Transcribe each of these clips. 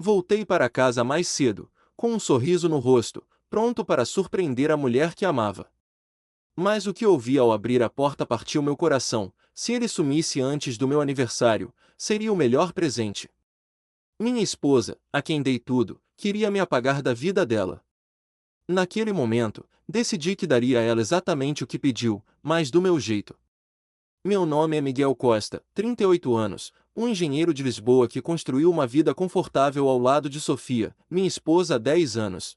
Voltei para casa mais cedo, com um sorriso no rosto, pronto para surpreender a mulher que amava. Mas o que ouvi ao abrir a porta partiu meu coração. Se ele sumisse antes do meu aniversário, seria o melhor presente. Minha esposa, a quem dei tudo, queria me apagar da vida dela. Naquele momento, decidi que daria a ela exatamente o que pediu, mas do meu jeito. Meu nome é Miguel Costa, 38 anos, um engenheiro de Lisboa que construiu uma vida confortável ao lado de Sofia, minha esposa há 10 anos.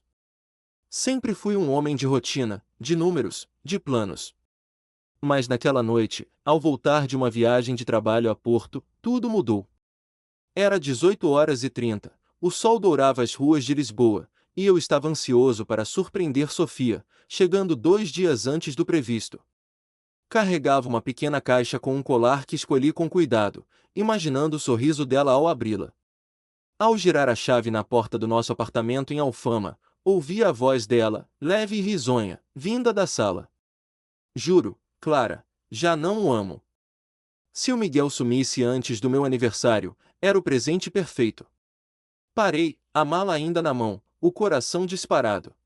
Sempre fui um homem de rotina, de números, de planos. Mas naquela noite, ao voltar de uma viagem de trabalho a Porto, tudo mudou. Era 18h30, o sol dourava as ruas de Lisboa, e eu estava ansioso para surpreender Sofia, chegando 2 dias antes do previsto. Carregava uma pequena caixa com um colar que escolhi com cuidado, imaginando o sorriso dela ao abri-la. Ao girar a chave na porta do nosso apartamento em Alfama, ouvi a voz dela, leve e risonha, vinda da sala. Juro, Clara, já não o amo. Se o Miguel sumisse antes do meu aniversário, era o presente perfeito. Parei, a mala ainda na mão, o coração disparado.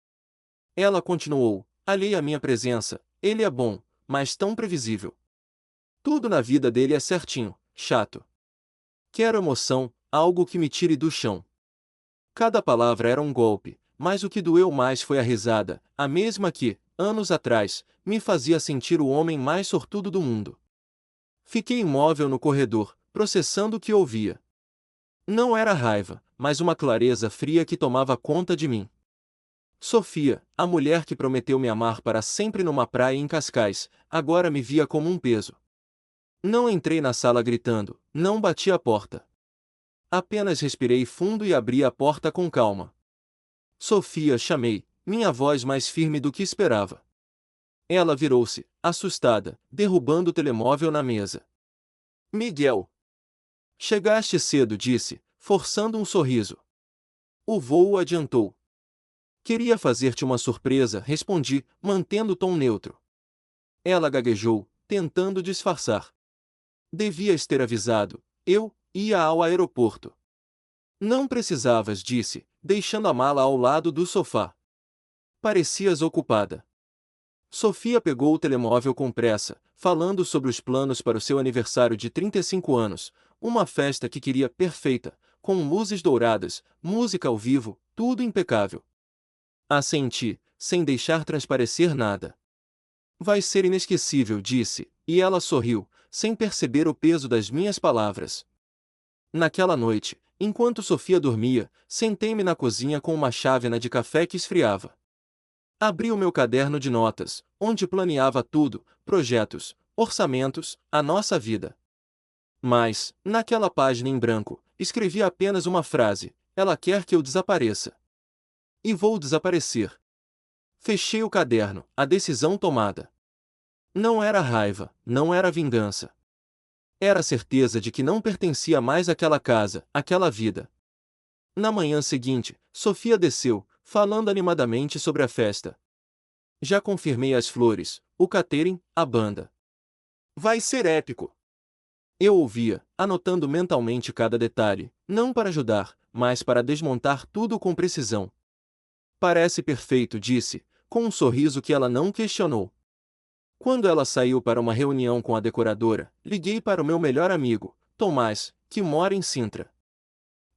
Ela continuou, alheia à minha presença, ele é bom, mas tão previsível. Tudo na vida dele é certinho, chato. Quero emoção, algo que me tire do chão. Cada palavra era um golpe, mas o que doeu mais foi a risada, a mesma que, anos atrás, me fazia sentir o homem mais sortudo do mundo. Fiquei imóvel no corredor, processando o que ouvia. Não era raiva, mas uma clareza fria que tomava conta de mim. Sofia, a mulher que prometeu me amar para sempre numa praia em Cascais, agora me via como um peso. Não entrei na sala gritando, não bati a porta. Apenas respirei fundo e abri a porta com calma. Sofia, chamei, minha voz mais firme do que esperava. Ela virou-se, assustada, derrubando o telemóvel na mesa. Miguel! Chegaste cedo, disse, forçando um sorriso. O voo adiantou. Queria fazer-te uma surpresa, respondi, mantendo o tom neutro. Ela gaguejou, tentando disfarçar. Devias ter avisado, eu ia ao aeroporto. Não precisavas, disse, deixando a mala ao lado do sofá. Parecias ocupada. Sofia pegou o telemóvel com pressa, falando sobre os planos para o seu aniversário de 35 anos, uma festa que queria perfeita, com luzes douradas, música ao vivo, tudo impecável. Assenti, sem deixar transparecer nada. Vai ser inesquecível, disse, e ela sorriu, sem perceber o peso das minhas palavras. Naquela noite, enquanto Sofia dormia, sentei-me na cozinha com uma chávena de café que esfriava. Abri o meu caderno de notas, onde planeava tudo, projetos, orçamentos, a nossa vida. Mas, naquela página em branco, escrevi apenas uma frase: ela quer que eu desapareça. E vou desaparecer. Fechei o caderno, a decisão tomada. Não era raiva, não era vingança. Era a certeza de que não pertencia mais àquela casa, àquela vida. Na manhã seguinte, Sofia desceu, falando animadamente sobre a festa. Já confirmei as flores, o catering, a banda. Vai ser épico. Eu ouvia, anotando mentalmente cada detalhe, não para ajudar, mas para desmontar tudo com precisão. Parece perfeito, disse, com um sorriso que ela não questionou. Quando ela saiu para uma reunião com a decoradora, liguei para o meu melhor amigo, Tomás, que mora em Sintra.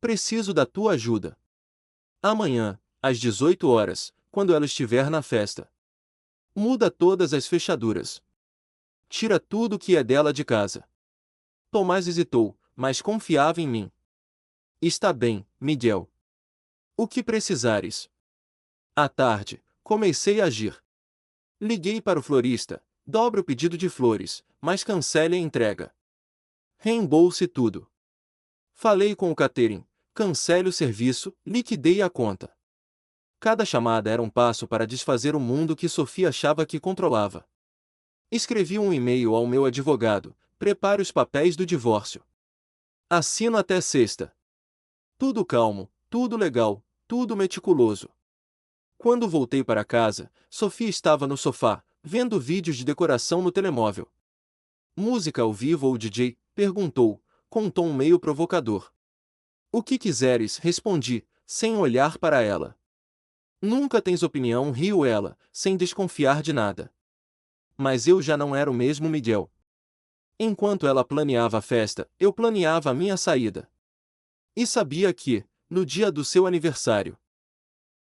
Preciso da tua ajuda. Amanhã, às 18 horas, quando ela estiver na festa. Muda todas as fechaduras. Tira tudo que é dela de casa. Tomás hesitou, mas confiava em mim. Está bem, Miguel. O que precisares. À tarde, comecei a agir. Liguei para o florista, dobre o pedido de flores, mas cancele a entrega. Reembolse tudo. Falei com o catering, cancele o serviço, liquidei a conta. Cada chamada era um passo para desfazer o mundo que Sofia achava que controlava. Escrevi um e-mail ao meu advogado, prepare os papéis do divórcio. Assino até sexta. Tudo calmo, tudo legal, tudo meticuloso. Quando voltei para casa, Sofia estava no sofá, vendo vídeos de decoração no telemóvel. Música ao vivo ou DJ? Perguntou, com um tom meio provocador. O que quiseres, respondi, sem olhar para ela. Nunca tens opinião, riu ela, sem desconfiar de nada. Mas eu já não era o mesmo Miguel. Enquanto ela planeava a festa, eu planeava a minha saída. E sabia que, no dia do seu aniversário,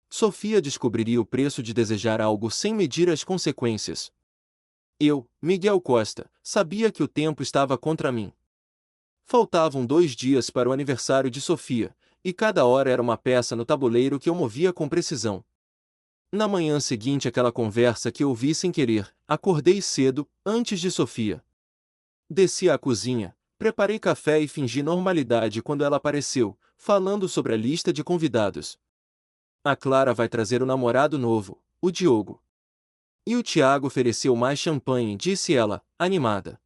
Sofia descobriria o preço de desejar algo sem medir as consequências. Eu, Miguel Costa, sabia que o tempo estava contra mim. Faltavam 2 dias para o aniversário de Sofia, e cada hora era uma peça no tabuleiro que eu movia com precisão. Na manhã seguinte àquela conversa que ouvi sem querer, acordei cedo, antes de Sofia. Desci à cozinha, preparei café e fingi normalidade quando ela apareceu, falando sobre a lista de convidados. A Clara vai trazer o namorado novo, o Diogo. E o Tiago ofereceu mais champanhe, disse ela, animada.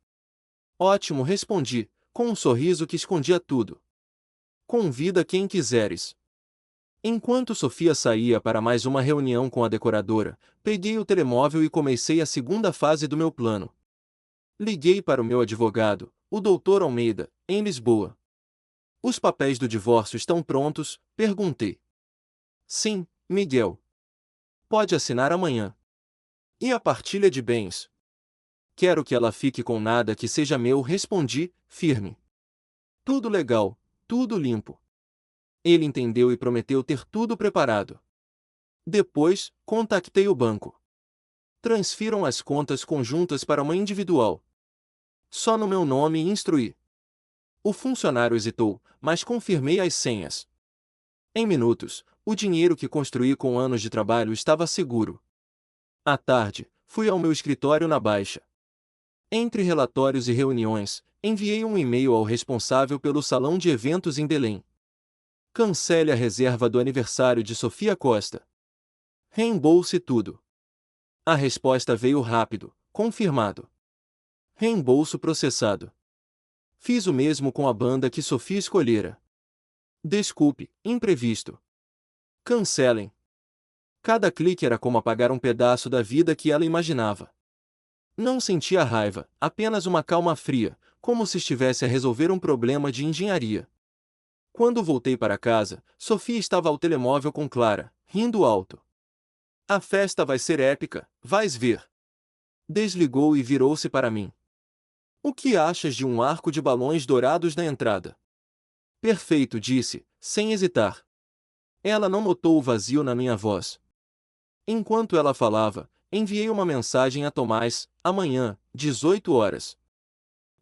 Ótimo, respondi, com um sorriso que escondia tudo. Convida quem quiseres. Enquanto Sofia saía para mais uma reunião com a decoradora, peguei o telemóvel e comecei a segunda fase do meu plano. Liguei para o meu advogado, o Dr. Almeida, em Lisboa. Os papéis do divórcio estão prontos? Perguntei. Sim, Miguel. Pode assinar amanhã. E a partilha de bens? Quero que ela fique com nada que seja meu, respondi, firme. Tudo legal, tudo limpo. Ele entendeu e prometeu ter tudo preparado. Depois, contactei o banco. Transfiram as contas conjuntas para uma individual. Só no meu nome e instruí. O funcionário hesitou, mas confirmei as senhas. Em minutos, o dinheiro que construí com anos de trabalho estava seguro. À tarde, fui ao meu escritório na Baixa. Entre relatórios e reuniões, enviei um e-mail ao responsável pelo salão de eventos em Belém. Cancele a reserva do aniversário de Sofia Costa. Reembolse tudo. A resposta veio rápido, confirmado. Reembolso processado. Fiz o mesmo com a banda que Sofia escolhera. Desculpe, imprevisto. Cancelem. Cada clique era como apagar um pedaço da vida que ela imaginava. Não sentia raiva, apenas uma calma fria, como se estivesse a resolver um problema de engenharia. Quando voltei para casa, Sofia estava ao telemóvel com Clara, rindo alto. A festa vai ser épica, vais ver. Desligou e virou-se para mim. O que achas de um arco de balões dourados na entrada? Perfeito, disse, sem hesitar. Ela não notou o vazio na minha voz. Enquanto ela falava, enviei uma mensagem a Tomás, amanhã, 18 horas.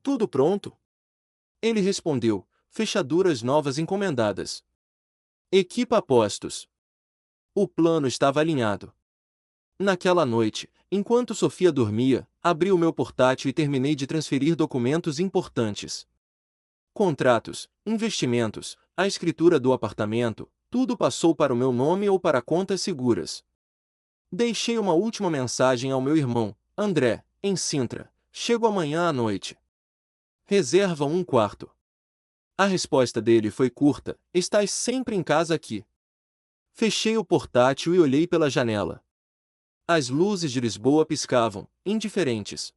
Tudo pronto? Ele respondeu, fechaduras novas encomendadas. Equipa a postos. O plano estava alinhado. Naquela noite, enquanto Sofia dormia, abri o meu portátil e terminei de transferir documentos importantes. Contratos, investimentos, a escritura do apartamento, tudo passou para o meu nome ou para contas seguras. Deixei uma última mensagem ao meu irmão, André, em Sintra. Chego amanhã à noite. Reserva um quarto. A resposta dele foi curta, estás sempre em casa aqui. Fechei o portátil e olhei pela janela. As luzes de Lisboa piscavam, indiferentes.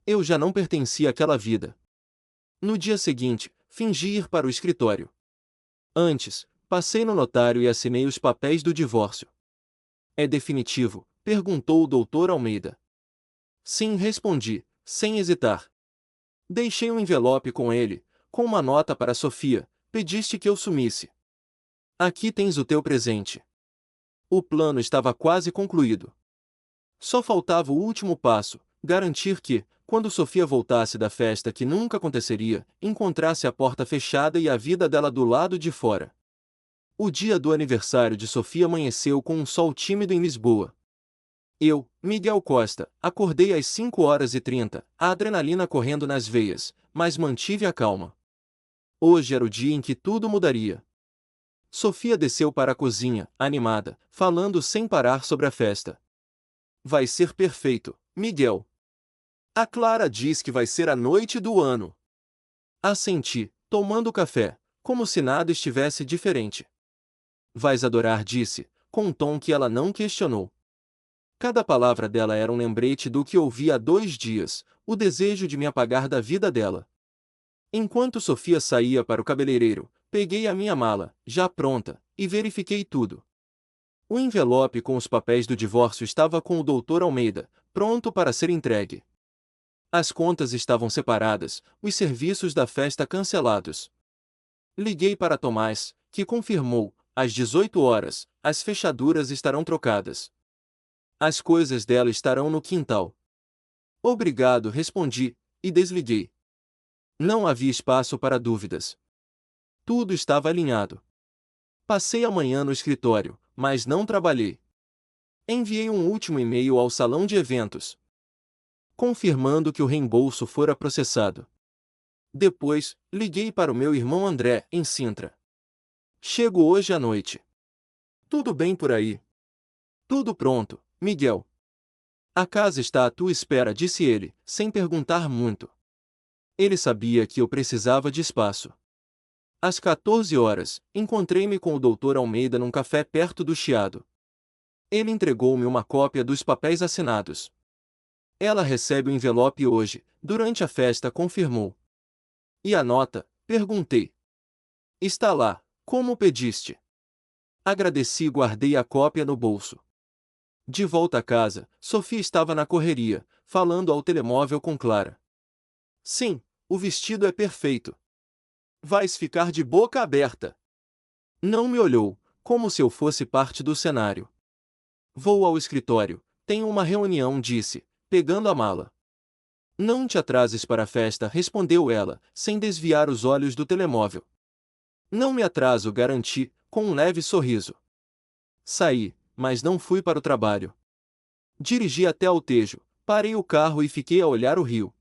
Eu já não pertencia àquela vida. No dia seguinte, fingi ir para o escritório. Antes, passei no notário e assinei os papéis do divórcio. É definitivo? Perguntou o Dr. Almeida. Sim, respondi, sem hesitar. Deixei um envelope com ele, com uma nota para Sofia, pediste que eu sumisse. Aqui tens o teu presente. O plano estava quase concluído. Só faltava o último passo, garantir que, quando Sofia voltasse da festa que nunca aconteceria, encontrasse a porta fechada e a vida dela do lado de fora. O dia do aniversário de Sofia amanheceu com um sol tímido em Lisboa. Eu, Miguel Costa, acordei às 5h30, a adrenalina correndo nas veias, mas mantive a calma. Hoje era o dia em que tudo mudaria. Sofia desceu para a cozinha, animada, falando sem parar sobre a festa. Vai ser perfeito, Miguel. A Clara diz que vai ser a noite do ano. Assenti, tomando café, como se nada estivesse diferente. Vais adorar, disse, com um tom que ela não questionou. Cada palavra dela era um lembrete do que ouvi há 2 dias, o desejo de me apagar da vida dela. Enquanto Sofia saía para o cabeleireiro, Peguei a minha mala, já pronta, e verifiquei tudo. O envelope com os papéis do divórcio estava com o Dr. Almeida, pronto para ser entregue. As contas estavam separadas, os serviços da festa cancelados. Liguei para Tomás, que confirmou, às 18 horas, as fechaduras estarão trocadas. As coisas dela estarão no quintal. Obrigado, respondi, e desliguei. Não havia espaço para dúvidas. Tudo estava alinhado. Passei a manhã no escritório, mas não trabalhei. Enviei um último e-mail ao salão de eventos, confirmando que o reembolso fora processado. Depois, liguei para o meu irmão André, em Sintra. Chego hoje à noite. Tudo bem por aí? Tudo pronto, Miguel. A casa está à tua espera, disse ele, sem perguntar muito. Ele sabia que eu precisava de espaço. Às 14 horas, encontrei-me com o Dr. Almeida num café perto do Chiado. Ele entregou-me uma cópia dos papéis assinados. Ela recebe o envelope hoje, durante a festa, confirmou. E a nota? Perguntei. Está lá, como pediste. Agradeci e guardei a cópia no bolso. De volta a casa, Sofia estava na correria, falando ao telemóvel com Clara. Sim, o vestido é perfeito. Vais ficar de boca aberta. Não me olhou, como se eu fosse parte do cenário. Vou ao escritório, tenho uma reunião, disse, pegando a mala. Não te atrases para a festa, respondeu ela, sem desviar os olhos do telemóvel. Não me atraso, garanti, com um leve sorriso. Saí, mas não fui para o trabalho. Dirigi até ao Tejo, parei o carro e fiquei a olhar o rio.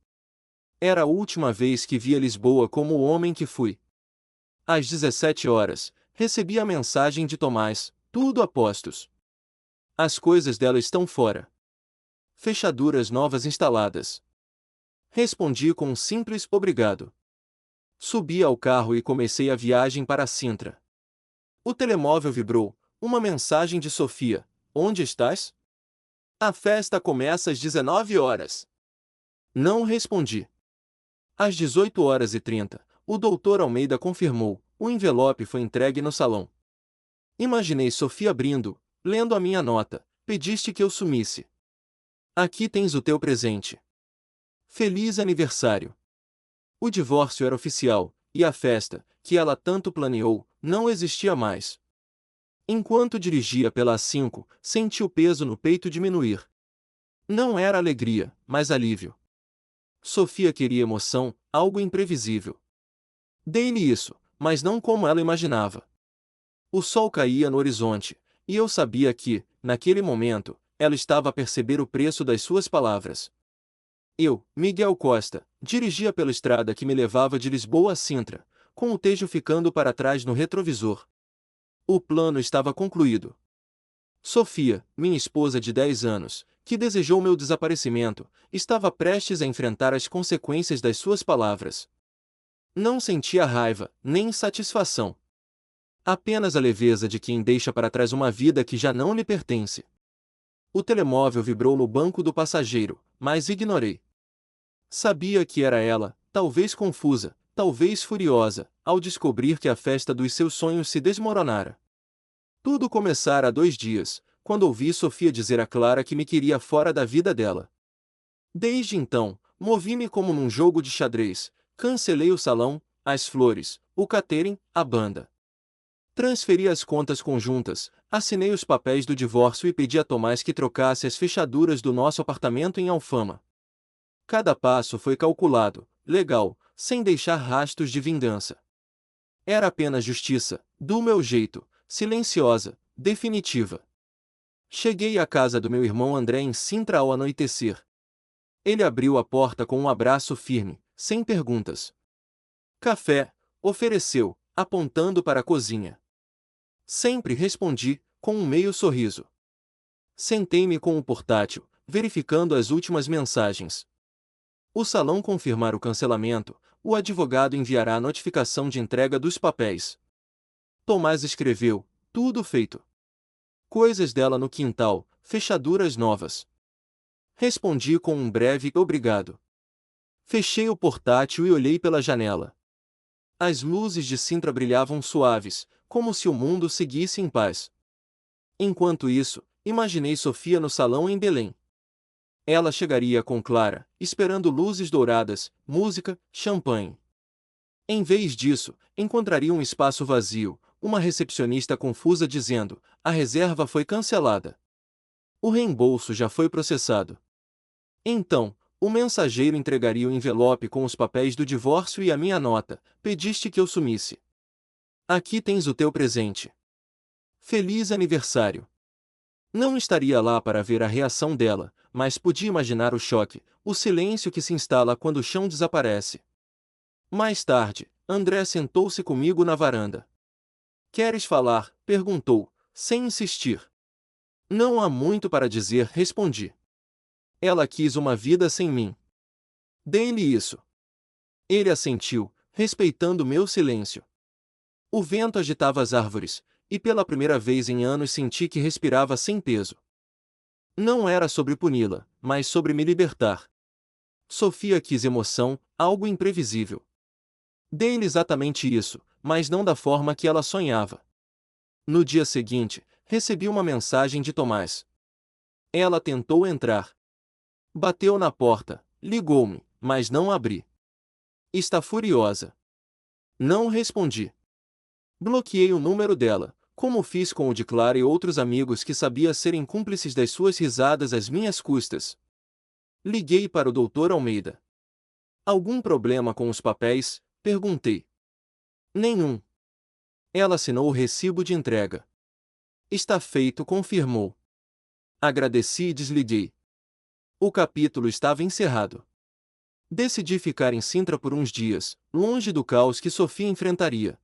Era a última vez que via Lisboa como o homem que fui. Às 17 horas, recebi a mensagem de Tomás, tudo a postos. As coisas dela estão fora. Fechaduras novas instaladas. Respondi com um simples obrigado. Subi ao carro e comecei a viagem para Sintra. O telemóvel vibrou, uma mensagem de Sofia. Onde estás? A festa começa às 19 horas. Não respondi. Às 18h30, o Dr. Almeida confirmou, o envelope foi entregue no salão. Imaginei Sofia abrindo, lendo a minha nota, pediste que eu sumisse. Aqui tens o teu presente. Feliz aniversário. O divórcio era oficial, e a festa, que ela tanto planeou, não existia mais. Enquanto dirigia pela A5, senti o peso no peito diminuir. Não era alegria, mas alívio. Sofia queria emoção, algo imprevisível. Dei-lhe isso, mas não como ela imaginava. O sol caía no horizonte, e eu sabia que, naquele momento, ela estava a perceber o preço das suas palavras. Eu, Miguel Costa, dirigia pela estrada que me levava de Lisboa a Sintra, com o Tejo ficando para trás no retrovisor. O plano estava concluído. Sofia, minha esposa de 10 anos, que desejou meu desaparecimento, estava prestes a enfrentar as consequências das suas palavras. Não sentia raiva, nem insatisfação. Apenas a leveza de quem deixa para trás uma vida que já não lhe pertence. O telemóvel vibrou no banco do passageiro, mas ignorei. Sabia que era ela, talvez confusa, talvez furiosa, ao descobrir que a festa dos seus sonhos se desmoronara. Tudo começara há 2 dias, quando ouvi Sofia dizer a Clara que me queria fora da vida dela. Desde então, movi-me como num jogo de xadrez, cancelei o salão, as flores, o catering, a banda. Transferi as contas conjuntas, assinei os papéis do divórcio e pedi a Tomás que trocasse as fechaduras do nosso apartamento em Alfama. Cada passo foi calculado, legal, sem deixar rastros de vingança. Era apenas justiça, do meu jeito, silenciosa, definitiva. Cheguei à casa do meu irmão André em Sintra ao anoitecer. Ele abriu a porta com um abraço firme, sem perguntas. Café, ofereceu, apontando para a cozinha. Sempre respondi, com um meio sorriso. Sentei-me com o portátil, verificando as últimas mensagens. O salão confirmar o cancelamento, o advogado enviará a notificação de entrega dos papéis. Tomás escreveu, tudo feito. Coisas dela no quintal, fechaduras novas. Respondi com um breve obrigado. Fechei o portátil e olhei pela janela. As luzes de Sintra brilhavam suaves, como se o mundo seguisse em paz. Enquanto isso, imaginei Sofia no salão em Belém. Ela chegaria com Clara, esperando luzes douradas, música, champanhe. Em vez disso, encontraria um espaço vazio, uma recepcionista confusa dizendo: "A reserva foi cancelada. O reembolso já foi processado." Então, o mensageiro entregaria o envelope com os papéis do divórcio e a minha nota: "Pediste que eu sumisse. Aqui tens o teu presente. Feliz aniversário." Não estaria lá para ver a reação dela, mas podia imaginar o choque, o silêncio que se instala quando o chão desaparece. Mais tarde, André sentou-se comigo na varanda. "Queres falar?" perguntou, sem insistir. "Não há muito para dizer", respondi. "Ela quis uma vida sem mim. Dei-lhe isso." Ele assentiu, respeitando meu silêncio. O vento agitava as árvores, e pela primeira vez em anos senti que respirava sem peso. Não era sobre puni-la, mas sobre me libertar. Sofia quis emoção, algo imprevisível. Dei-lhe exatamente isso, mas não da forma que ela sonhava. No dia seguinte, recebi uma mensagem de Tomás. Ela tentou entrar. Bateu na porta, ligou-me, mas não abri. "Está furiosa." Não respondi. Bloqueei o número dela, como fiz com o de Clara e outros amigos que sabia serem cúmplices das suas risadas às minhas custas. Liguei para o Dr. Almeida. "Algum problema com os papéis?" perguntei. "Nenhum." Ela assinou o recibo de entrega. "Está feito", confirmou. Agradeci e desliguei. O capítulo estava encerrado. Decidi ficar em Sintra por uns dias, longe do caos que Sofia enfrentaria.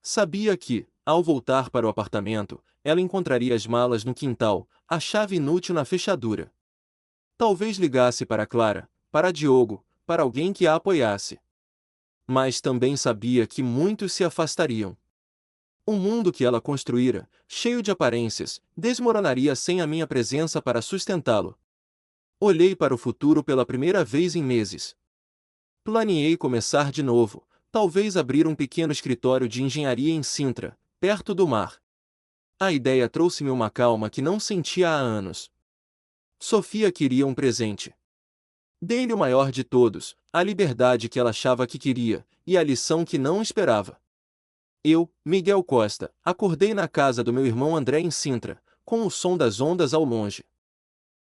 Sabia que, ao voltar para o apartamento, ela encontraria as malas no quintal, a chave inútil na fechadura. Talvez ligasse para Clara, para Diogo, para alguém que a apoiasse. Mas também sabia que muitos se afastariam. O mundo que ela construíra, cheio de aparências, desmoronaria sem a minha presença para sustentá-lo. Olhei para o futuro pela primeira vez em meses. Planeei começar de novo, talvez abrir um pequeno escritório de engenharia em Sintra, perto do mar. A ideia trouxe-me uma calma que não sentia há anos. Sofia queria um presente. Dei-lhe o maior de todos, a liberdade que ela achava que queria, e a lição que não esperava. Eu, Miguel Costa, acordei na casa do meu irmão André em Sintra, com o som das ondas ao longe.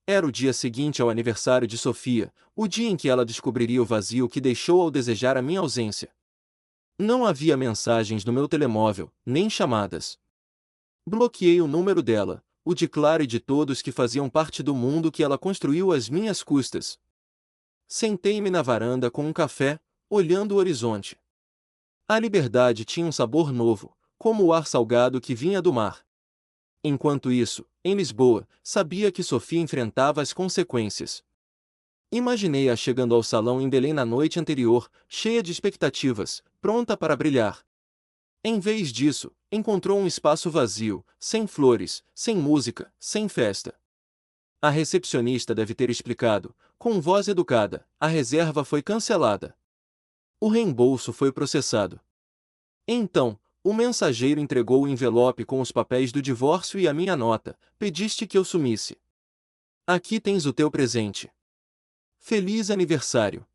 Era o dia seguinte ao aniversário de Sofia, o dia em que ela descobriria o vazio que deixou ao desejar a minha ausência. Não havia mensagens no meu telemóvel, nem chamadas. Bloqueei o número dela, o de Clara e de todos que faziam parte do mundo que ela construiu às minhas custas. Sentei-me na varanda com um café, olhando o horizonte. A liberdade tinha um sabor novo, como o ar salgado que vinha do mar. Enquanto isso, em Lisboa, sabia que Sofia enfrentava as consequências. Imaginei-a chegando ao salão em Belém na noite anterior, cheia de expectativas, pronta para brilhar. Em vez disso, encontrou um espaço vazio, sem flores, sem música, sem festa. A recepcionista deve ter explicado, com voz educada: "A reserva foi cancelada. O reembolso foi processado." Então, o mensageiro entregou o envelope com os papéis do divórcio e a minha nota: "Pediste que eu sumisse. Aqui tens o teu presente. Feliz aniversário."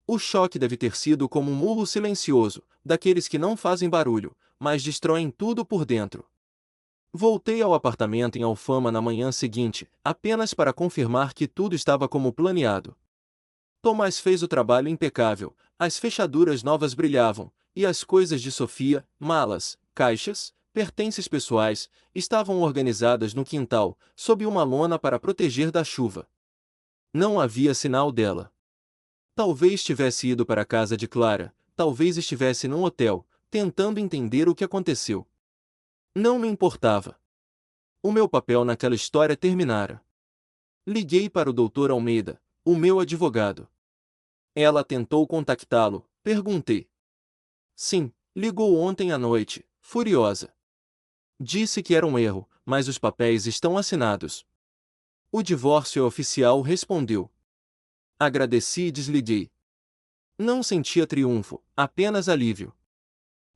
O choque deve ter sido como um murro silencioso, daqueles que não fazem barulho, mas destroem tudo por dentro. Voltei ao apartamento em Alfama na manhã seguinte, apenas para confirmar que tudo estava como planeado. Tomás fez o trabalho impecável, as fechaduras novas brilhavam, e as coisas de Sofia, malas, caixas, pertences pessoais, estavam organizadas no quintal, sob uma lona para proteger da chuva. Não havia sinal dela. Talvez tivesse ido para a casa de Clara, talvez estivesse num hotel, tentando entender o que aconteceu. Não me importava. O meu papel naquela história terminara. Liguei para o Dr. Almeida, o meu advogado. "Ela tentou contactá-lo?" perguntei. "Sim, ligou ontem à noite, furiosa. Disse que era um erro, mas os papéis estão assinados." "O divórcio é oficial", respondeu. Agradeci e desliguei. Não sentia triunfo, apenas alívio.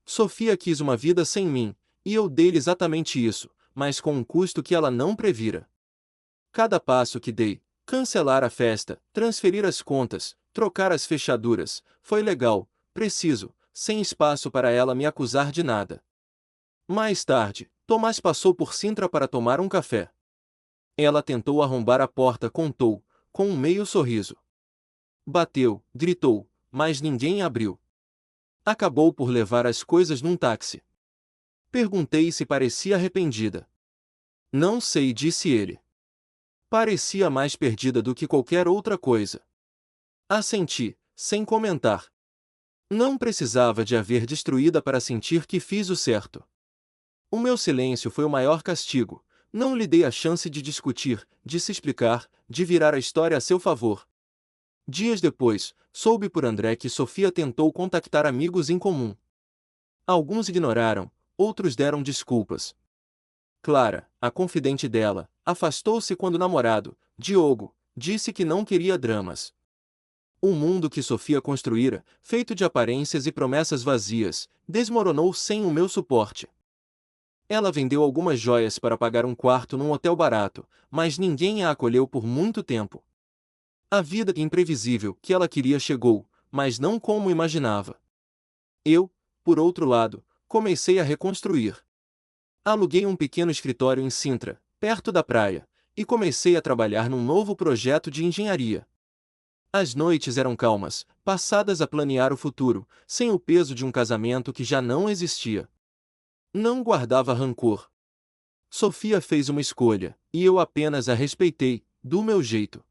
Sofia quis uma vida sem mim, e eu dei-lhe exatamente isso, mas com um custo que ela não previra. Cada passo que dei, cancelar a festa, transferir as contas, trocar as fechaduras, foi legal, preciso, sem espaço para ela me acusar de nada. Mais tarde, Tomás passou por Sintra para tomar um café. Ela tentou arrombar a porta, contou, com um meio sorriso. Bateu, gritou, mas ninguém abriu. Acabou por levar as coisas num táxi. Perguntei se parecia arrependida. Não sei, disse ele. Parecia mais perdida do que qualquer outra coisa. Assenti, sem comentar. Não precisava de a ver destruída para sentir que fiz o certo. O meu silêncio foi o maior castigo. Não lhe dei a chance de discutir, de se explicar, de virar a história a seu favor. Dias depois, soube por André que Sofia tentou contactar amigos em comum. Alguns ignoraram, outros deram desculpas. Clara, a confidente dela, afastou-se quando o namorado, Diogo, disse que não queria dramas. O mundo que Sofia construíra, feito de aparências e promessas vazias, desmoronou sem o meu suporte. Ela vendeu algumas joias para pagar um quarto num hotel barato, mas ninguém a acolheu por muito tempo. A vida imprevisível que ela queria chegou, mas não como imaginava. Eu, por outro lado, comecei a reconstruir. Aluguei um pequeno escritório em Sintra, perto da praia, e comecei a trabalhar num novo projeto de engenharia. As noites eram calmas, passadas a planear o futuro, sem o peso de um casamento que já não existia. Não guardava rancor. Sofia fez uma escolha, e eu apenas a respeitei, do meu jeito.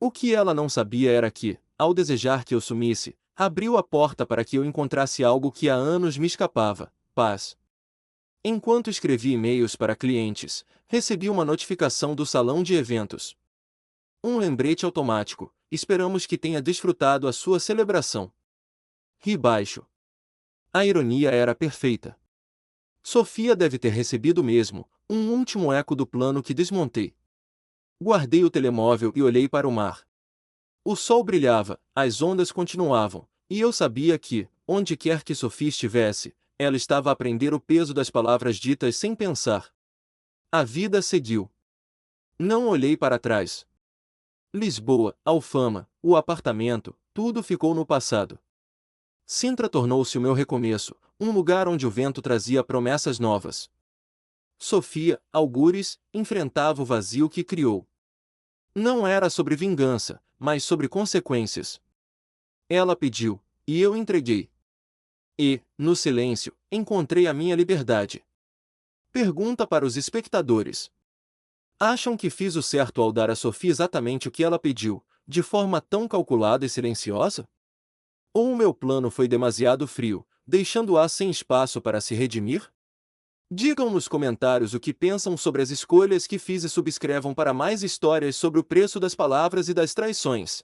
O que ela não sabia era que, ao desejar que eu sumisse, abriu a porta para que eu encontrasse algo que há anos me escapava: paz. Enquanto escrevi e-mails para clientes, recebi uma notificação do salão de eventos. Um lembrete automático: esperamos que tenha desfrutado a sua celebração. Ri baixo. A ironia era perfeita. Sofia deve ter recebido mesmo, um último eco do plano que desmontei. Guardei o telemóvel e olhei para o mar. O sol brilhava, as ondas continuavam, e eu sabia que, onde quer que Sofia estivesse, ela estava a aprender o peso das palavras ditas sem pensar. A vida seguiu. Não olhei para trás. Lisboa, Alfama, o apartamento, tudo ficou no passado. Sintra tornou-se o meu recomeço, um lugar onde o vento trazia promessas novas. Sofia, algures, enfrentava o vazio que criou. Não era sobre vingança, mas sobre consequências. Ela pediu, e eu entreguei. E, no silêncio, encontrei a minha liberdade. Pergunta para os espectadores: acham que fiz o certo ao dar a Sofia exatamente o que ela pediu, de forma tão calculada e silenciosa? Ou o meu plano foi demasiado frio, deixando-a sem espaço para se redimir? Digam nos comentários o que pensam sobre as escolhas que fiz e subscrevam para mais histórias sobre o preço das palavras e das traições.